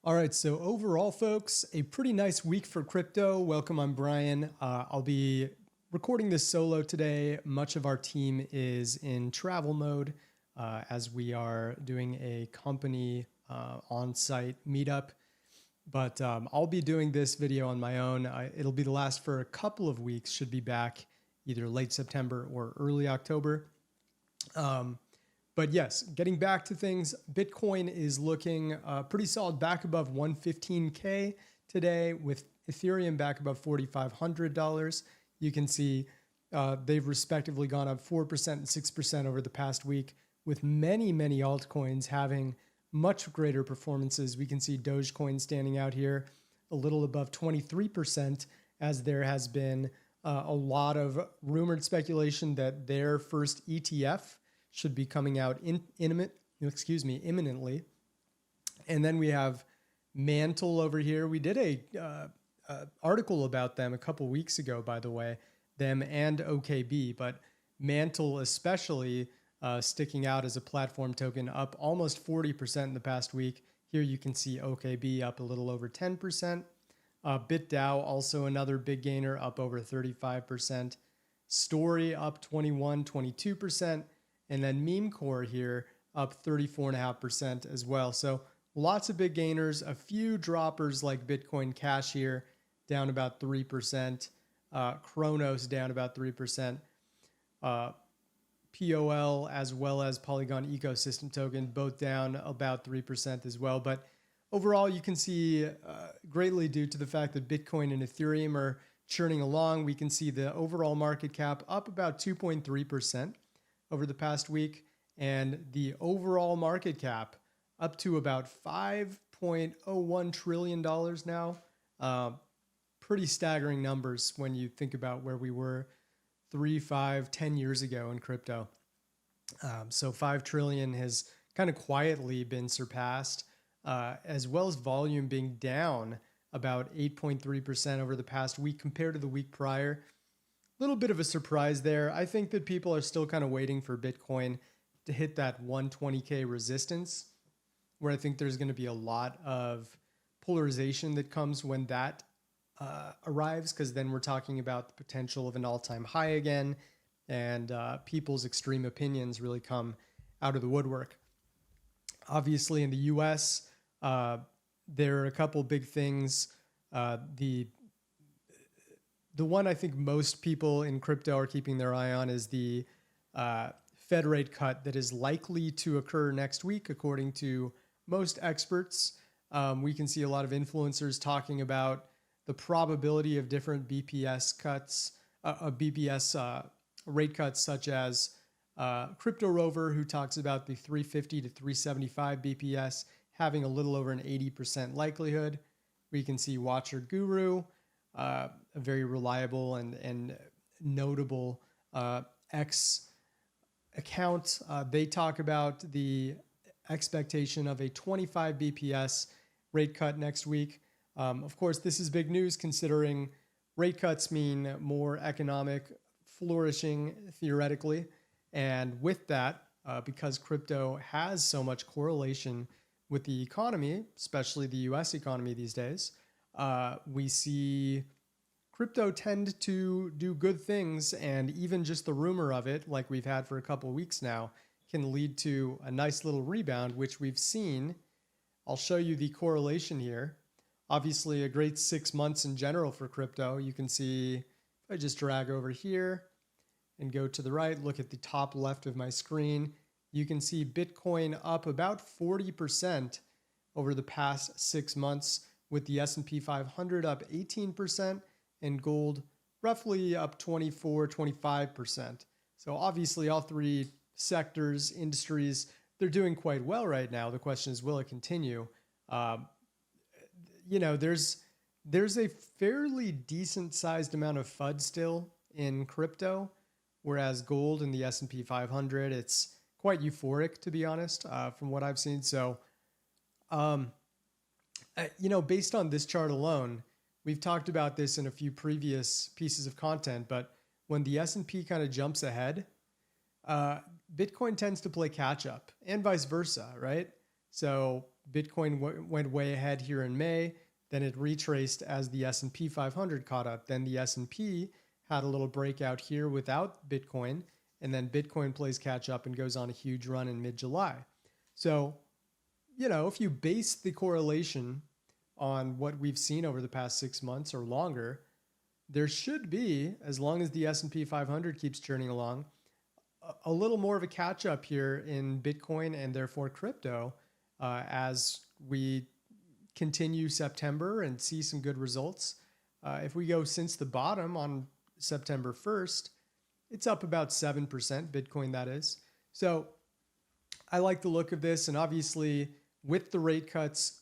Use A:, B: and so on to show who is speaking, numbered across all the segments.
A: All right, so overall, folks, a pretty nice week for crypto. Welcome, I'm Brian. I'll be recording this solo today. Much of our team is in travel mode as we are doing a company on-site meetup. But I'll be doing this video on my own. It'll be the last for a couple of weeks, should be back either late September or early October. But yes, getting back to things, Bitcoin is looking pretty solid, back above 115K today, with Ethereum back above $4,500. You can see they've respectively gone up 4% and 6% over the past week, with many altcoins having much greater performances. We can see Dogecoin standing out here a little above 23%, as there has been a lot of rumored speculation that their first ETF should be coming out imminently. And then we have Mantle over here. We did a article about them a couple weeks ago, by the way, them and OKB, but Mantle especially sticking out as a platform token, up almost 40% in the past week. Here you can see OKB up a little over 10%. BitDAO, also another big gainer, up over 35%. Story up 22%. And then Memecore here up 34.5% as well. So lots of big gainers, a few droppers like Bitcoin Cash here down about 3%, Chronos down about 3%, POL as well as Polygon Ecosystem Token both down about 3% as well. But overall, you can see greatly due to the fact that Bitcoin and Ethereum are churning along, we can see the overall market cap up about 2.3% over the past week, and the overall market cap up to about $5.01 trillion now. Pretty staggering numbers when you think about where we were 3, 5, 10 years ago in crypto. So 5 trillion has kind of quietly been surpassed, as well as volume being down about 8.3% over the past week compared to the week prior. Little bit of a surprise there. I think that people are still kind of waiting for Bitcoin to hit that 120K resistance, where I think there's going to be a lot of polarization that comes when that arrives, because then we're talking about the potential of an all-time high again, and people's extreme opinions really come out of the woodwork. Obviously, in the US, there are a couple big things. The one I think most people in crypto are keeping their eye on is the Fed rate cut that is likely to occur next week, according to most experts. We can see a lot of influencers talking about the probability of different BPS cuts, BPS rate cuts, such as Crypto Rover, who talks about the 350 to 375 BPS having a little over an 80% likelihood. We can see Watcher Guru, a very reliable and notable X account. They talk about the expectation of a 25 BPS rate cut next week. Of course, this is big news considering rate cuts mean more economic flourishing theoretically. And with that, because crypto has so much correlation with the economy, especially the US economy these days, we see crypto tend to do good things, and even just the rumor of it, like we've had for a couple of weeks now, can lead to a nice little rebound, which we've seen. I'll show you the correlation here. Obviously, a great 6 months in general for crypto. You can see, if I just drag over here and go to the right, look at the top left of my screen, you can see Bitcoin up about 40% over the past 6 months, with the S&P 500 up 18% and gold roughly up 25%. So obviously all three sectors, industries, they're doing quite well right now. The question is, will it continue? There's a fairly decent sized amount of FUD still in crypto, whereas gold and the S&P 500, it's quite euphoric, to be honest, from what I've seen. So, based on this chart alone, we've talked about this in a few previous pieces of content, but when the S&P kind of jumps ahead, Bitcoin tends to play catch up, and vice versa, right? So Bitcoin went way ahead here in May. Then it retraced as the S&P 500 caught up. Then the S&P had a little breakout here without Bitcoin. And then Bitcoin plays catch up and goes on a huge run in mid-July. So, if you base the correlation on what we've seen over the past 6 months or longer, there should be, as long as the S&P 500 keeps churning along, a little more of a catch up here in Bitcoin and therefore crypto as we continue September and see some good results. If we go since the bottom on September 1st, it's up about 7%, Bitcoin that is. So I like the look of this. And obviously with the rate cuts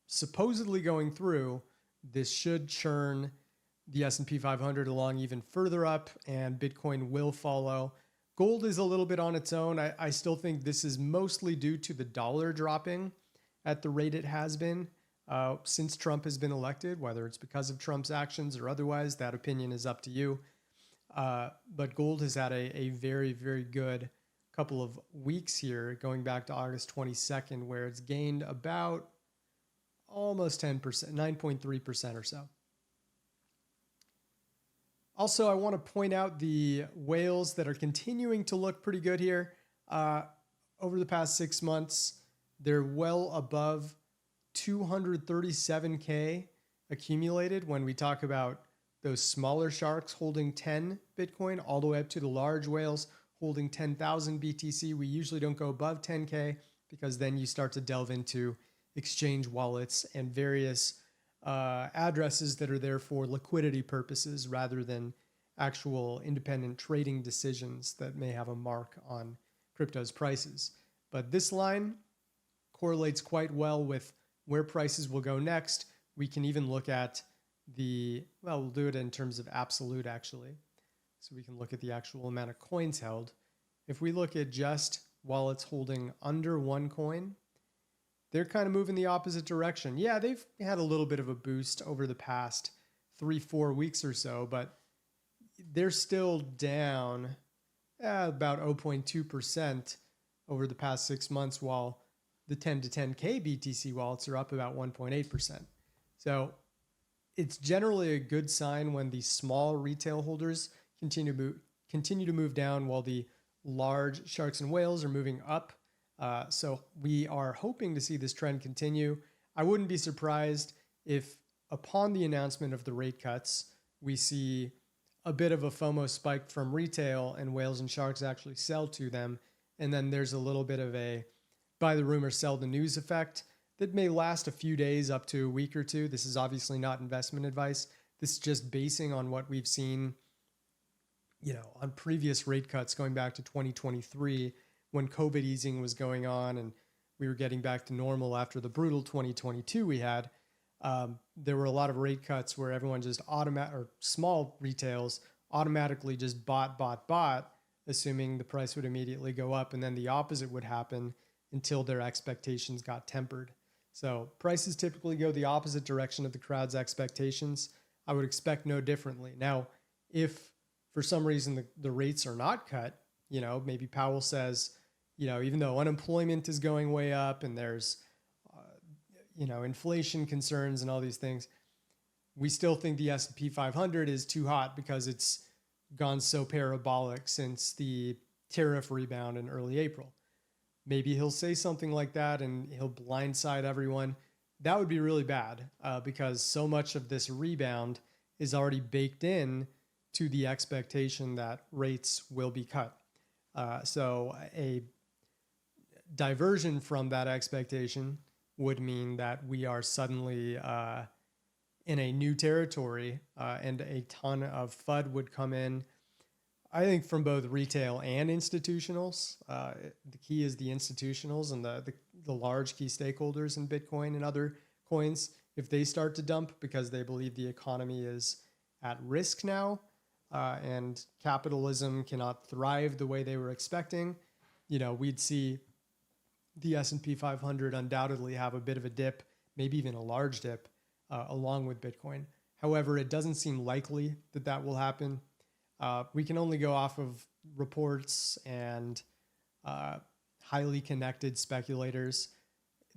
A: supposedly going through, this should churn the S&P 500 along even further up, and Bitcoin will follow. Gold is a little bit on its own. I still think this is mostly due to the dollar dropping at the rate it has been since Trump has been elected, whether it's because of Trump's actions or otherwise. That opinion is up to you. But gold has had a very, very good couple of weeks here, going back to August 22nd, where it's gained about almost 10%, 9.3% or so. Also, I want to point out the whales that are continuing to look pretty good here. Over the past 6 months, they're well above 237K accumulated when we talk about those smaller sharks holding 10 Bitcoin, all the way up to the large whales holding 10,000 BTC. We usually don't go above 10K because then you start to delve into exchange wallets and various addresses that are there for liquidity purposes rather than actual independent trading decisions that may have a mark on crypto's prices. But this line correlates quite well with where prices will go next. We can even look at we'll do it in terms of absolute actually. So we can look at the actual amount of coins held. If we look at just wallets holding under one coin, they're kind of moving the opposite direction. Yeah, they've had a little bit of a boost over the past 3-4 weeks or so, but they're still down about 0.2% over the past 6 months, while the 10 to 10K BTC wallets are up about 1.8%. So it's generally a good sign when the small retail holders continue to move down while the large sharks and whales are moving up. So we are hoping to see this trend continue. I wouldn't be surprised if upon the announcement of the rate cuts, we see a bit of a FOMO spike from retail and whales and sharks actually sell to them. And then there's a little bit of a buy the rumor, sell the news effect that may last a few days up to a week or two. This is obviously not investment advice. This is just basing on what we've seen, on previous rate cuts going back to 2023 when COVID easing was going on and we were getting back to normal after the brutal 2022 we had. There were a lot of rate cuts where everyone just small retails automatically just bought, assuming the price would immediately go up, and then the opposite would happen until their expectations got tempered. So prices typically go the opposite direction of the crowd's expectations. I would expect no differently. Now, if for some reason the rates are not cut, maybe Powell says, even though unemployment is going way up and there's, inflation concerns and all these things, we still think the S&P 500 is too hot because it's gone so parabolic since the tariff rebound in early April. Maybe he'll say something like that and he'll blindside everyone. That would be really bad because so much of this rebound is already baked in to the expectation that rates will be cut. So a diversion from that expectation would mean that we are suddenly in a new territory and a ton of FUD would come in, I think, from both retail and institutionals. The key is the institutionals and the large key stakeholders in Bitcoin and other coins. If they start to dump because they believe the economy is at risk now and capitalism cannot thrive the way they were expecting, we'd see the S&P 500 undoubtedly have a bit of a dip, maybe even a large dip, along with Bitcoin. However, it doesn't seem likely that will happen. We can only go off of reports and highly connected speculators.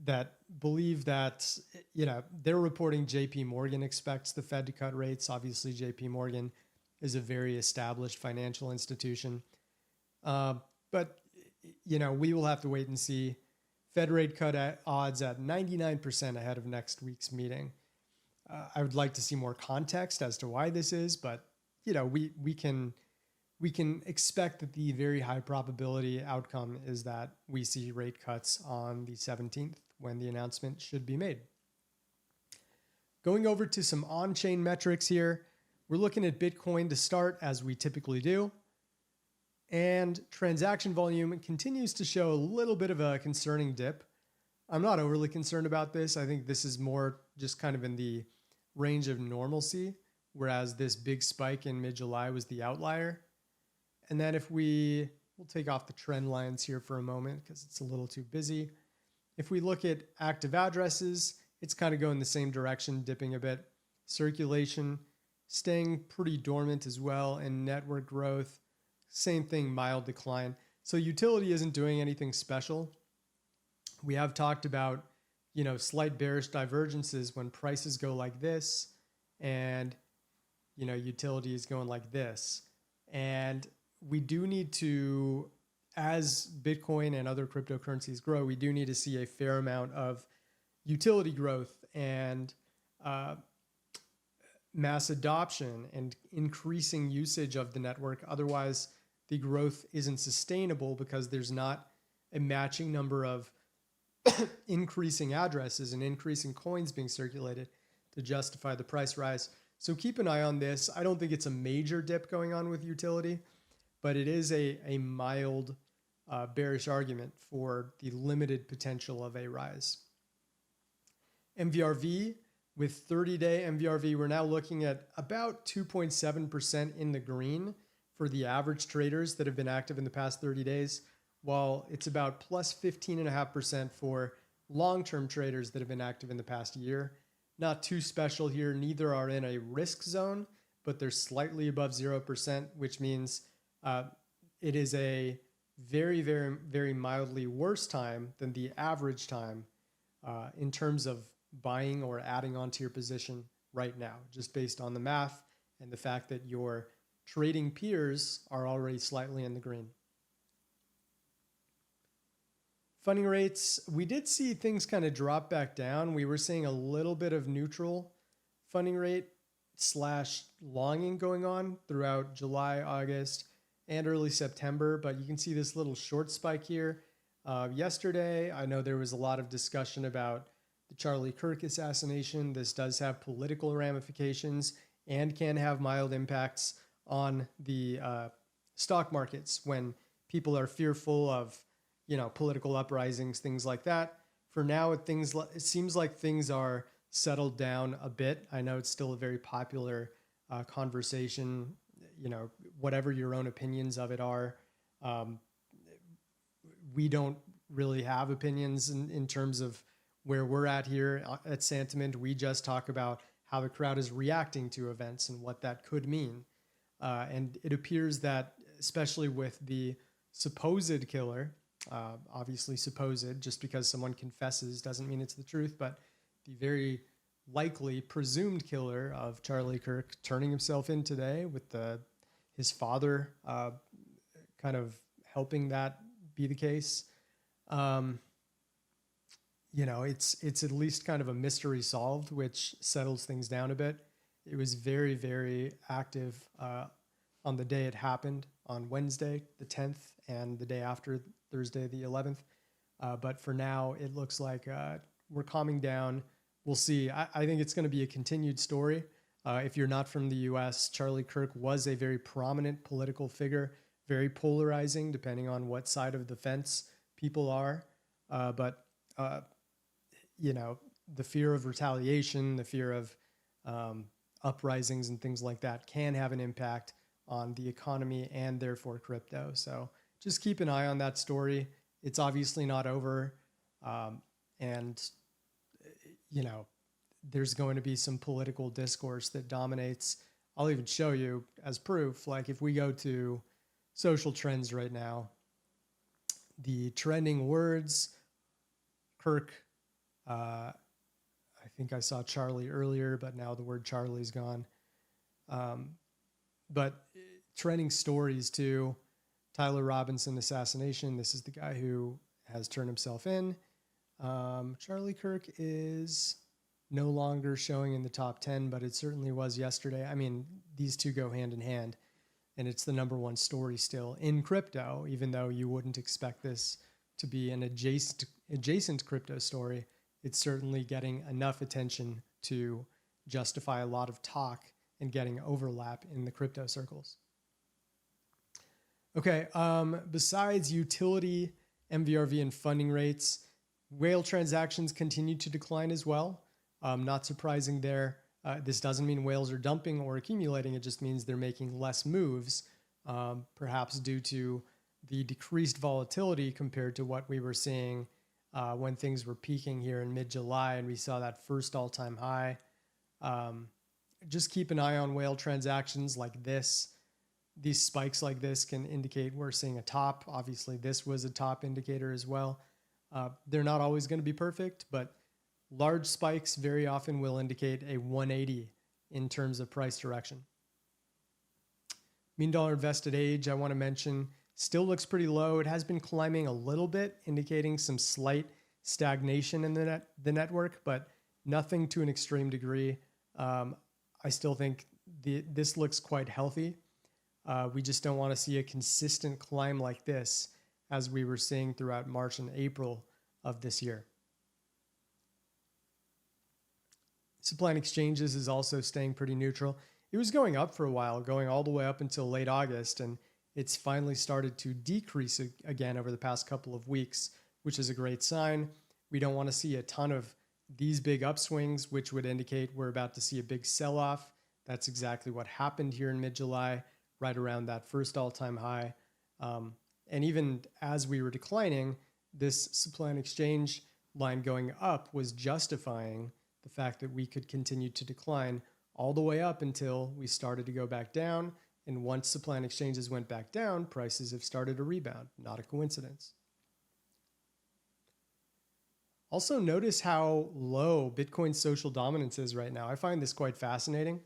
A: that believe that, they're reporting JP Morgan expects the Fed to cut rates. Obviously, JP Morgan is a very established financial institution. But, we will have to wait and see. Fed rate cut at odds at 99% ahead of next week's meeting. I would like to see more context as to why this is, but, we can expect that the very high probability outcome is that we see rate cuts on the 17th when the announcement should be made. Going over to some on-chain metrics here, we're looking at Bitcoin to start, as we typically do. And transaction volume continues to show a little bit of a concerning dip. I'm not overly concerned about this. I think this is more just kind of in the range of normalcy, whereas this big spike in mid-July was the outlier. And then if we'll take off the trend lines here for a moment because it's a little too busy. If we look at active addresses, it's kind of going the same direction, dipping a bit. Circulation staying pretty dormant as well, and network growth, same thing, mild decline. So utility isn't doing anything special. We have talked about, slight bearish divergences when prices go like this and, utility is going like this. And we do need to, as Bitcoin and other cryptocurrencies grow, we do need to see a fair amount of utility growth and mass adoption and increasing usage of the network. Otherwise, the growth isn't sustainable because there's not a matching number of increasing addresses and increasing coins being circulated to justify the price rise. So keep an eye on this. I don't think it's a major dip going on with utility, but it is a mild bearish argument for the limited potential of a rise. MVRV, with 30-day MVRV, we're now looking at about 2.7% in the green for the average traders that have been active in the past 30 days, while it's about plus 15.5% for long-term traders that have been active in the past year. Not too special here. Neither are in a risk zone, but they're slightly above 0%, which means it is a very, very, very mildly worse time than the average time in terms of buying or adding onto your position right now, just based on the math and the fact that your trading peers are already slightly in the green. Funding rates, we did see things kind of drop back down. We were seeing a little bit of neutral funding rate / longing going on throughout July, August, and early September, but you can see this little short spike here. Yesterday, I know there was a lot of discussion about the Charlie Kirk assassination. This does have political ramifications and can have mild impacts on the stock markets when people are fearful of, political uprisings, things like that. For now, it seems like things are settled down a bit. I know it's still a very popular conversation, whatever your own opinions of it are. We don't really have opinions in terms of where we're at here at Santiment. We just talk about how the crowd is reacting to events and what that could mean. And it appears that, especially with the supposed killer, obviously supposed, just because someone confesses doesn't mean it's the truth, but the very likely presumed killer of Charlie Kirk turning himself in today with his father kind of helping that be the case. It's at least kind of a mystery solved, which settles things down a bit. It was very, very active on the day it happened, on Wednesday, the 10th, and the day after, Thursday, the 11th. But for now, it looks like we're calming down. We'll see. I think it's going to be a continued story. If you're not from the US, Charlie Kirk was a very prominent political figure, very polarizing, depending on what side of the fence people are. But the fear of retaliation, the fear of uprisings and things like that can have an impact on the economy and therefore crypto. So just keep an eye on that story. It's obviously not over. There's going to be some political discourse that dominates. I'll even show you as proof. Like if we go to social trends right now, the trending words, Kirk I think I saw Charlie earlier, but now the word Charlie's gone. But trending stories too. Tyler Robinson assassination. This is the guy who has turned himself in. Charlie Kirk is no longer showing in the top 10, but it certainly was yesterday. I mean, these two go hand in hand, and it's the number one story still in crypto, even though you wouldn't expect this to be an adjacent crypto story. It's certainly getting enough attention to justify a lot of talk and getting overlap in the crypto circles. Okay, besides utility, MVRV, and funding rates, whale transactions continue to decline as well. Not surprising there. This doesn't mean whales are dumping or accumulating. It just means they're making less moves, perhaps due to the decreased volatility compared to what we were seeing when things were peaking here in mid-July, and we saw that first all-time high. Just keep an eye on whale transactions like this. These spikes like this can indicate we're seeing a top. Obviously, this was a top indicator as well. They're not always going to be perfect, but large spikes very often will indicate a 180 in terms of price direction. Mean dollar invested age, I want to mention, still looks pretty low. It has been climbing a little bit, indicating some slight stagnation in the network, but nothing to an extreme degree. I still think this looks quite healthy. We just don't want to see a consistent climb like this as we were seeing throughout March and April of this year. Supply and exchanges is also staying pretty neutral. It was going up for a while, going all the way up until late August, and it's finally started to decrease again over the past couple of weeks, which is a great sign. We don't want to see a ton of these big upswings, which would indicate we're about to see a big sell-off. That's exactly what happened here in mid-July, right around that first all-time high. And even as we were declining, this supply and exchange line going up was justifying the fact that we could continue to decline all the way up until we started to go back down. And once supply and exchanges went back down, prices have started to rebound. Not a coincidence. Also notice how low Bitcoin's social dominance is right now. I find this quite fascinating.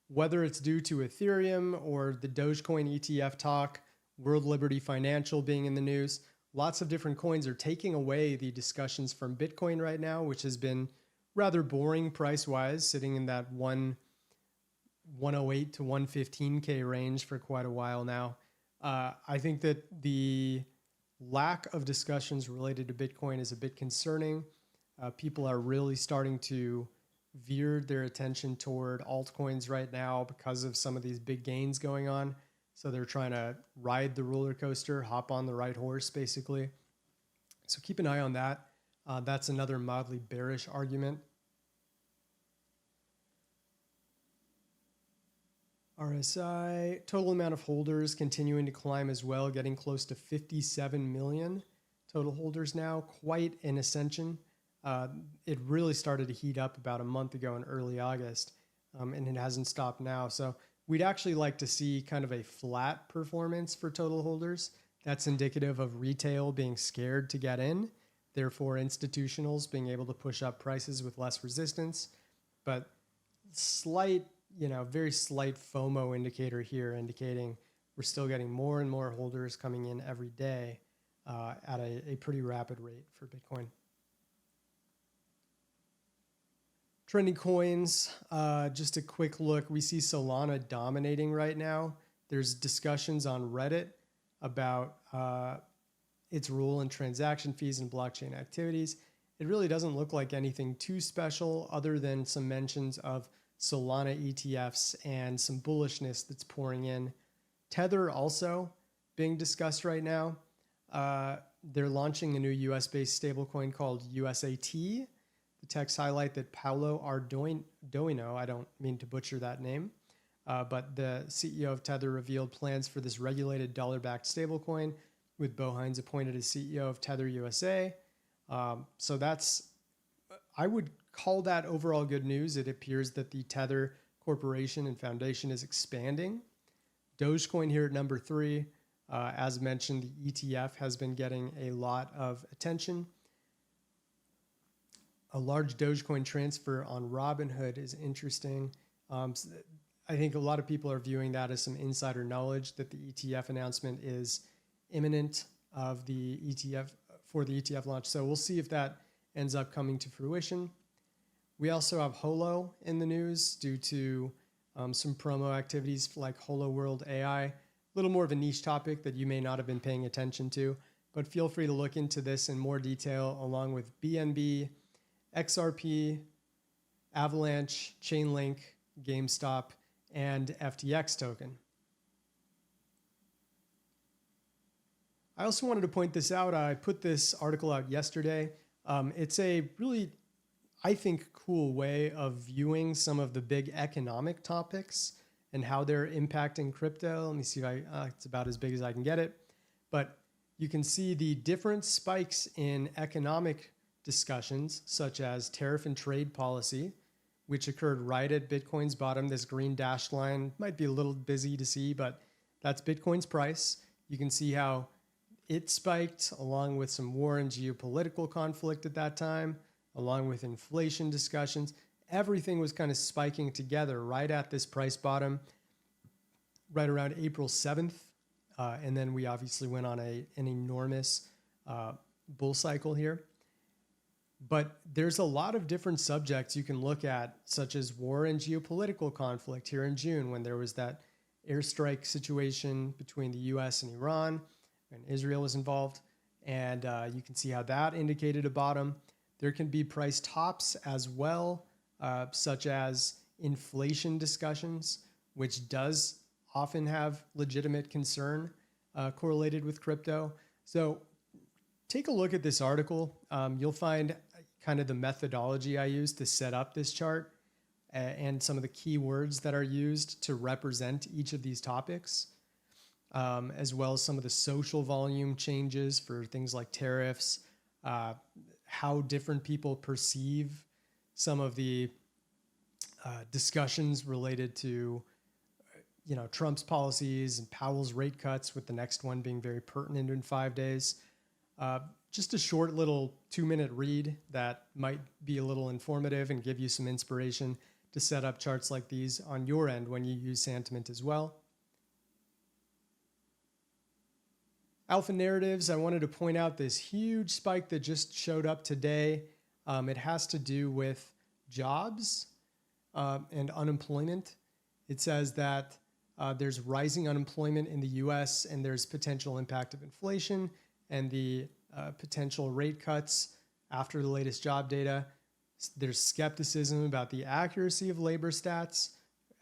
A: Whether it's due to Ethereum or the Dogecoin ETF talk, World Liberty Financial being in the news, lots of different coins are taking away the discussions from Bitcoin right now, which has been rather boring price-wise, sitting in that 108 to 115K range for quite a while now. I think that the lack of discussions related to Bitcoin is a bit concerning. People are really starting to veer their attention toward altcoins right now because of some of these big gains going on. So they're trying to ride the roller coaster, hop on the right horse, basically. So keep an eye on that. That's another mildly bearish argument. RSI, total amount of holders continuing to climb as well, getting close to 57 million total holders now, quite an ascension. It really started to heat up about a month ago in early August, and it hasn't stopped now. So we'd actually like to see kind of a flat performance for total holders. That's indicative of retail being scared to get in, therefore institutionals being able to push up prices with less resistance. But slight, very slight FOMO indicator here indicating we're still getting more and more holders coming in every day at a pretty rapid rate for Bitcoin. Trending coins, just a quick look. We see Solana dominating right now. There's discussions on Reddit about its role in transaction fees and blockchain activities. It really doesn't look like anything too special other than some mentions of Solana ETFs and some bullishness that's pouring in. Tether also being discussed right now. They're launching a new US-based stablecoin called USAT. The text highlight that Paolo Ardoino, I don't mean to butcher that name, but the CEO of Tether revealed plans for this regulated dollar-backed stablecoin with Bo Hines appointed as CEO of Tether USA. So I would call that overall good news. It appears that the Tether Corporation and Foundation is expanding. Dogecoin here at number 3. As mentioned, the ETF has been getting a lot of attention. A large Dogecoin transfer on Robinhood is interesting. I think a lot of people are viewing that as some insider knowledge that the ETF announcement is imminent of the ETF for the ETF launch. So we'll see if that ends up coming to fruition. We also have Holo in the news due to some promo activities like Holo World AI. A little more of a niche topic that you may not have been paying attention to, but feel free to look into this in more detail along with BNB, XRP, Avalanche, Chainlink, GameStop, and FTX token. I also wanted to point this out. I put this article out yesterday. It's a really, I think, cool way of viewing some of the big economic topics and how they're impacting crypto. Let me see if it's about as big as I can get it. But you can see the different spikes in economic discussions, such as tariff and trade policy, which occurred right at Bitcoin's bottom. This green dashed line might be a little busy to see, but that's Bitcoin's price. You can see how it spiked along with some war and geopolitical conflict at that time, along with inflation discussions. Everything was kind of spiking together right at this price bottom, right around April 7th. And then we obviously went on an enormous bull cycle here. But there's a lot of different subjects you can look at, such as war and geopolitical conflict here in June when there was that airstrike situation between the US and Iran, and Israel was involved. And you can see how that indicated a bottom. There can be price tops as well, such as inflation discussions, which does often have legitimate concern correlated with crypto. So take a look at this article. You'll find kind of the methodology I used to set up this chart and some of the keywords that are used to represent each of these topics, as well as some of the social volume changes for things like tariffs, how different people perceive some of the discussions related to Trump's policies and Powell's rate cuts, with the next one being very pertinent in 5 days. Just a short little 2-minute read that might be a little informative and give you some inspiration to set up charts like these on your end when you use Santiment as well. Alpha narratives, I wanted to point out this huge spike that just showed up today. It has to do with jobs and unemployment. It says that there's rising unemployment in the US and there's potential impact of inflation and the potential rate cuts after the latest job data. There's skepticism about the accuracy of labor stats,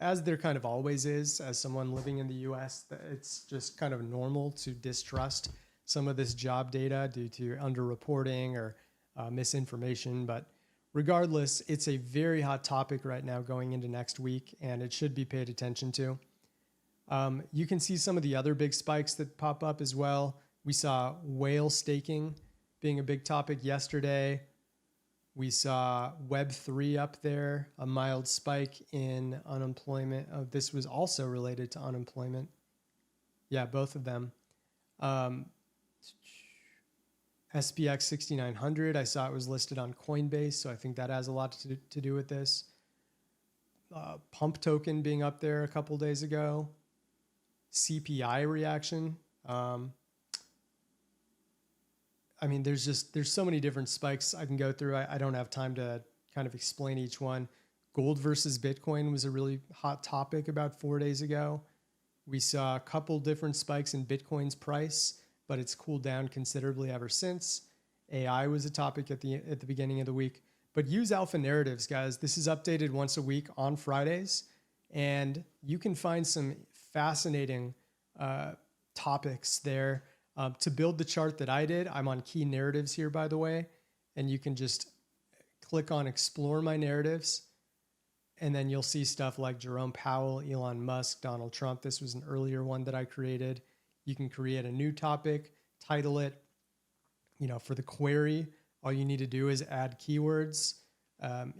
A: as there kind of always is. As someone living in the US, it's just kind of normal to distrust some of this job data due to underreporting or misinformation. But regardless, it's a very hot topic right now going into next week, and it should be paid attention to. You can see some of the other big spikes that pop up as well. We saw whale staking being a big topic yesterday. We saw Web3 up there, a mild spike in unemployment. This was also related to unemployment. Yeah, both of them. SPX 6900, I saw it was listed on Coinbase, so I think that has a lot to do with this. Pump token being up there a couple days ago. CPI reaction. I mean, there's so many different spikes I can go through. I don't have time to kind of explain each one. Gold versus Bitcoin was a really hot topic about 4 days ago. We saw a couple different spikes in Bitcoin's price, but it's cooled down considerably ever since. AI was a topic at the beginning of the week. But use alpha narratives, guys. This is updated once a week on Fridays, and you can find some fascinating topics there. To build the chart that I did, I'm on key narratives here, by the way, and you can just click on explore my narratives, and then you'll see stuff like Jerome Powell, Elon Musk, Donald Trump. This was an earlier one that I created. You can create a new topic, title it. For the query, all you need to do is add keywords.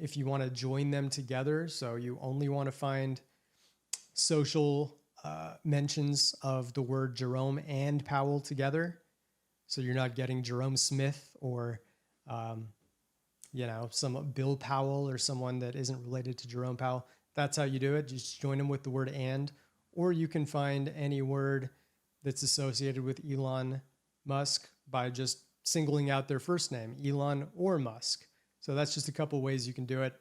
A: If you want to join them together, so you only want to find social mentions of the word Jerome and Powell together. So you're not getting Jerome Smith or some Bill Powell or someone that isn't related to Jerome Powell. That's how you do it. Just join them with the word "and," or you can find any word that's associated with Elon Musk by just singling out their first name, Elon or Musk. So that's just a couple ways you can do it.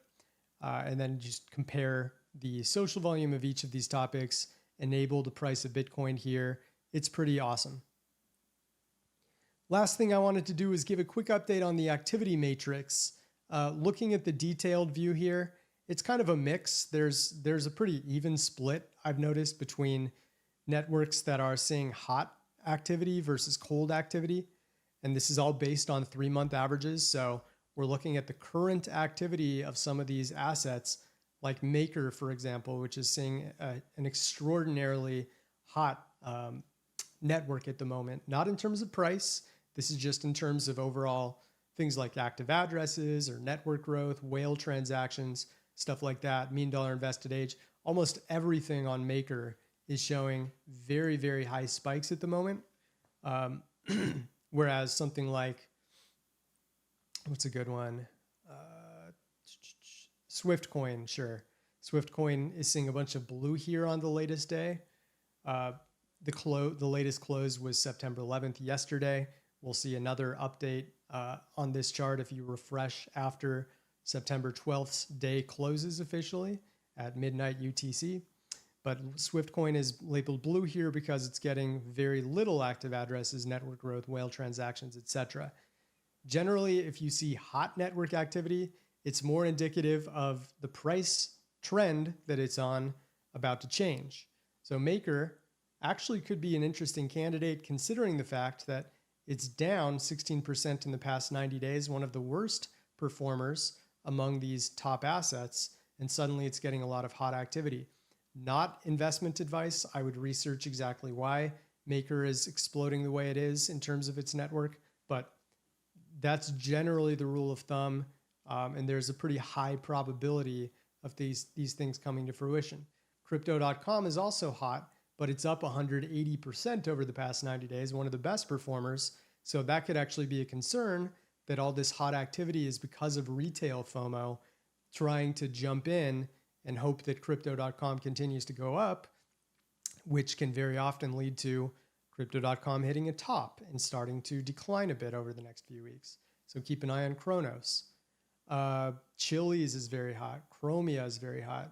A: And then just compare the social volume of each of these topics, enable the price of Bitcoin here. It's pretty awesome. Last thing I wanted to do is give a quick update on the activity matrix. Looking at the detailed view here, it's kind of a mix. There's a pretty even split, I've noticed, between networks that are seeing hot activity versus cold activity. And this is all based on 3-month averages. So we're looking at the current activity of some of these assets, like Maker, for example, which is seeing an extraordinarily hot network at the moment. Not in terms of price. This is just in terms of overall things like active addresses or network growth, whale transactions, stuff like that, mean dollar invested age. Almost everything on Maker is showing very, very high spikes at the moment. Whereas something like, what's a good one? Swiftcoin, sure. Swiftcoin is seeing a bunch of blue here on the latest day. The latest close was September 11th yesterday. We'll see another update on this chart if you refresh after September 12th's day closes officially at midnight UTC. But Swiftcoin is labeled blue here because it's getting very little active addresses, network growth, whale transactions, etc. Generally, if you see hot network activity, it's more indicative of the price trend that it's on about to change. So Maker actually could be an interesting candidate considering the fact that it's down 16% in the past 90 days, one of the worst performers among these top assets, and suddenly it's getting a lot of hot activity. Not investment advice. I would research exactly why Maker is exploding the way it is in terms of its network, but that's generally the rule of thumb, and there's a pretty high probability of these things coming to fruition. Crypto.com is also hot, but it's up 180% over the past 90 days, one of the best performers. So that could actually be a concern that all this hot activity is because of retail FOMO trying to jump in and hope that Crypto.com continues to go up, which can very often lead to Crypto.com hitting a top and starting to decline a bit over the next few weeks. So keep an eye on Kronos. Chiliz is very hot. Chromia is very hot.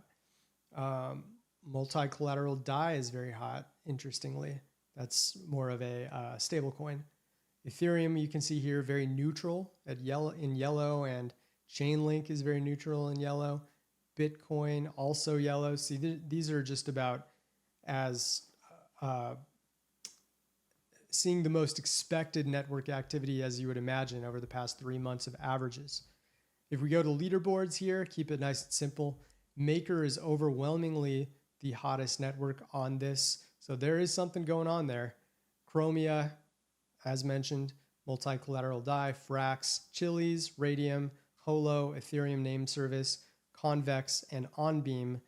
A: Multi-collateral DAI is very hot, interestingly. That's more of a stablecoin. Ethereum, you can see here, very neutral in yellow, and Chainlink is very neutral in yellow. Bitcoin, also yellow. See, these are just about as seeing the most expected network activity as you would imagine over the past 3 months of averages. If we go to leaderboards here, keep it nice and simple. Maker is overwhelmingly the hottest network on this. So there is something going on there. Chromia, as mentioned, multi-collateral DAI, Frax, Chiliz, Radium, Holo, Ethereum name service, Convex, and OnBeam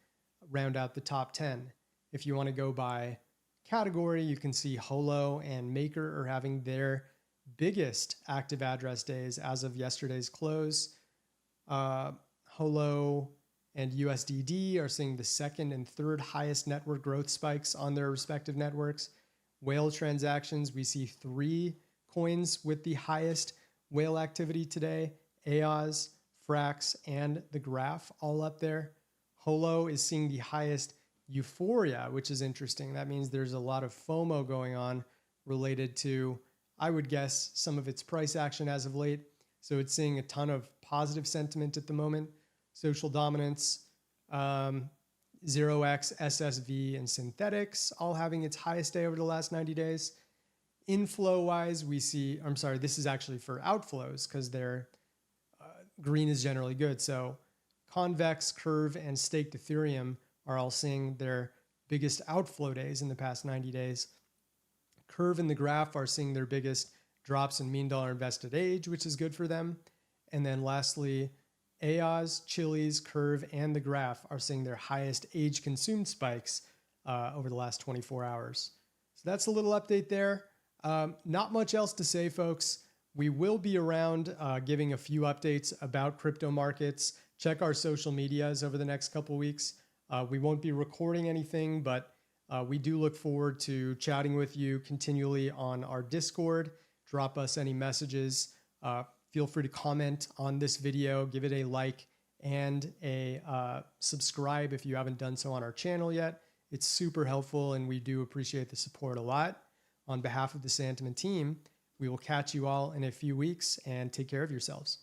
A: round out the top 10. If you want to go by category, you can see Holo and Maker are having their biggest active address days as of yesterday's close. Holo and USDD are seeing the second and third highest network growth spikes on their respective networks. Whale transactions, we see 3 coins with the highest whale activity today: EOS, Frax, and the Graph, all up there. Holo is seeing the highest Euphoria, which is interesting. That means there's a lot of FOMO going on related to, I would guess, some of its price action as of late. So it's seeing a ton of positive sentiment at the moment. Social Dominance, 0x, SSV, and Synthetics all having its highest day over the last 90 days. Inflow-wise, we see, I'm sorry, this is actually for outflows because their green is generally good. So Convex, Curve, and Staked Ethereum are all seeing their biggest outflow days in the past 90 days. Curve and the Graph are seeing their biggest drops in mean dollar invested age, which is good for them. And then lastly, EOS, Chiliz, Curve, and the Graph are seeing their highest age consumed spikes over the last 24 hours. So that's a little update there. Not much else to say, folks. We will be around giving a few updates about crypto markets. Check our social medias over the next couple weeks. We won't be recording anything, but we do look forward to chatting with you continually on our Discord. Drop us any messages. Feel free to comment on this video, give it a like and a subscribe if you haven't done so on our channel yet. It's super helpful and we do appreciate the support a lot. On behalf of the Santiment team, we will catch you all in a few weeks and take care of yourselves.